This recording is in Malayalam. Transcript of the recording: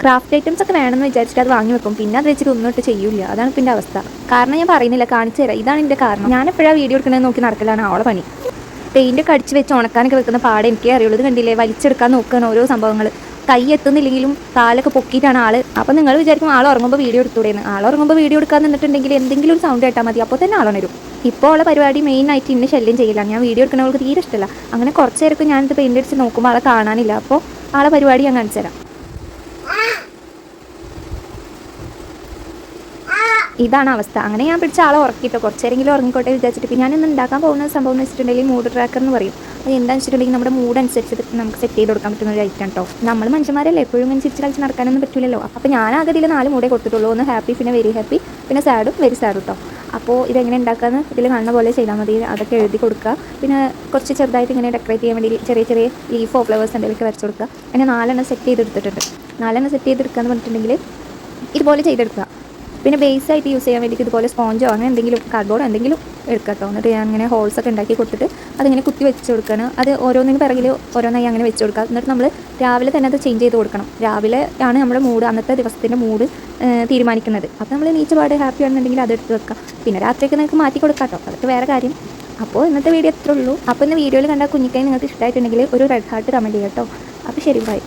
ക്രാഫ്റ്റ് ഐറ്റംസ് ഒക്കെ വേണമെന്ന് വിചാരിച്ചിട്ട് അത് വാങ്ങി വെക്കും, പിന്നെ അത് വെച്ചിട്ട് ഒന്നിട്ട് ചെയ്യൂല. അതാണ് പിന്നെ അവസ്ഥ. കാരണം ഞാൻ പറയുന്നില്ല, കാണിച്ചു തരാം. ഇതാണ് എൻ്റെ കാരണം. ഞാൻ എപ്പോഴാണ് വീഡിയോ എടുക്കുന്നത് നോക്കി നടക്കലാണ് അവളെ പണി. പെയിൻറ്റ് ഒക്കെ അടിച്ച് വെച്ച് ഉണക്കാനൊക്കെ വെക്കുന്ന പാടെ എനിക്കേ അറിയുള്ളൂ. ഇത് കണ്ടില്ലേ, വലിച്ചെടുക്കാൻ നോക്കുകയാണ് ഓരോ സംഭവങ്ങൾ. കൈ എത്തുന്നില്ലെങ്കിലും കാലൊക്കെ പൊക്കിയിട്ടാണ് ആള്. അപ്പോൾ നിങ്ങൾ വിചാരിക്കും ആൾ ഉറങ്ങുമ്പോൾ വീഡിയോ എടുത്തുകൂടെയെന്ന്. ആൾ ഉറങ്ങുമ്പോൾ വീഡിയോ എടുക്കാൻ നിന്നിട്ടുണ്ടെങ്കിൽ എന്തെങ്കിലും ഒരു സൗണ്ട് കേട്ടാൽ മതി, അപ്പോൾ തന്നെ ആളുണരും. ഇപ്പോൾ ഉള്ള പരിപാടി മെയിനായിട്ട് ഇന്നെ ശല്യം ചെയ്യില്ലാണ്. ഞാൻ വീഡിയോ എടുക്കുന്നവർക്ക് തീരെ ഇഷ്ടമല്ല. അങ്ങനെ കുറച്ച് നേരമൊക്കെ ഞാനിത് പെയിൻറ്റ് അടിച്ച് നോക്കുമ്പോൾ ആളെ കാണാനില്ല. അപ്പോൾ ആളെ പരിപാടി ഞാൻ കാണിച്ചു തരാം. ഇതാണ് അവസ്ഥ. അങ്ങനെ ഞാൻ പിടിച്ച ആളെ ഉറക്കിയിട്ടോ, കുറച്ചേരെങ്കിലും ഉറങ്ങിക്കോട്ടെ വിചാരിച്ചിട്ട്. പിന്നെ ഞാനിന്ന് ഉണ്ടാക്കാൻ പോകുന്ന സംഭവം എന്ന് വെച്ചിട്ടുണ്ടെങ്കിൽ മൂഡ് ട്രാക്കർ എന്ന് പറയും. അത് എന്താണെന്ന് വെച്ചിട്ടുണ്ടെങ്കിൽ നമ്മുടെ മൂഡ് അനുസരിച്ച് നമുക്ക് സെറ്റ് ചെയ്ത് കൊടുക്കാൻ പറ്റുന്ന ഒരു ഐറ്റം കേട്ടോ. നമ്മൾ മനുഷ്യന്മാരല്ലേ, എപ്പോഴും ഇങ്ങനെ ചിരിച്ച് കളിച്ച് നടക്കാനൊന്നും പറ്റില്ലല്ലോ. അപ്പോൾ ഞാൻ ആകെ ഇതിൽ 4 മൂഡേ കൊടുത്തിട്ടുള്ളൂ. ഒന്ന് ഹാപ്പി, പിന്നെ വെരി ഹാപ്പി, പിന്നെ സാഡും വെരി സാഡും കേട്ടോ. അപ്പോൾ ഇതെങ്ങനെ ഉണ്ടാക്കാമെന്ന് ഇതിൽ കാണുന്ന പോലെ ചെയ്താൽ മതി. അതൊക്കെ എഴുതി കൊടുക്കുക. പിന്നെ കുറച്ച് ചെറുതായിട്ട് ഇങ്ങനെ ഡെക്കറേറ്റ് ചെയ്യാൻ വേണ്ടി ചെറിയ ചെറിയ ലീഫോ ഫ്ലവേഴ്സ് എന്തെങ്കിലുമൊക്കെ വരച്ച് കൊടുക്കുക. പിന്നെ 4 സെറ്റ് ചെയ്തെടുത്തിട്ടുണ്ട്. 4 സെറ്റ് ചെയ്തെടുക്കുക എന്ന് പറഞ്ഞിട്ടുണ്ടെങ്കിൽ ഇതുപോലെ ചെയ്തെടുക്കുക. പിന്നെ ബേസായിട്ട് യൂസ് ചെയ്യാൻ വേണ്ടിയിട്ട് ഇതുപോലെ സ്പോഞ്ചോ അങ്ങനെ എന്തെങ്കിലും കാർഡ്ബോർഡോ എന്തെങ്കിലും എടുക്കുക കേട്ടോ. എന്നിട്ട് ഞാൻ അങ്ങനെ ഹോൾസൊക്കെ ഉണ്ടാക്കി കൊടുത്തിട്ട് അതിങ്ങനെ കുത്തി വെച്ച് കൊടുക്കുകയാണ്. അത് ഓരോന്നിന് പിറകിൽ ഓരോന്നായി അങ്ങനെ വെച്ച് കൊടുക്കുക. എന്നിട്ട് നമ്മൾ രാവിലെ തന്നെ അത് ചേഞ്ച് ചെയ്ത് കൊടുക്കണം. രാവിലെ ആണ് നമ്മുടെ മൂഡ്, അന്നത്തെ ദിവസത്തിൻ്റെ മൂഡ് തീരുമാനിക്കുന്നത്. അപ്പോൾ നമ്മൾ നീച്ചപാട് ഹാപ്പി ആണെന്നുണ്ടെങ്കിൽ അതെടുത്ത് വെക്കുക. പിന്നെ രാത്രിയൊക്കെ നിങ്ങൾക്ക് മാറ്റി കൊടുക്കാം കേട്ടോ, അതൊക്കെ വേറെ കാര്യം. അപ്പോൾ ഇന്നത്തെ വീഡിയോ എത്ര ഉള്ളൂ. അപ്പോൾ ഇന്ന് വീഡിയോയിൽ കണ്ട കുഞ്ഞിക്കായി നിങ്ങൾക്ക് ഇഷ്ടമായിട്ടുണ്ടെങ്കിൽ ഒരു റെഡ് ഹാർട്ട് കമൻറ്റ് ചെയ്യാം കേട്ടോ. അപ്പോൾ ശരി, ബൈ.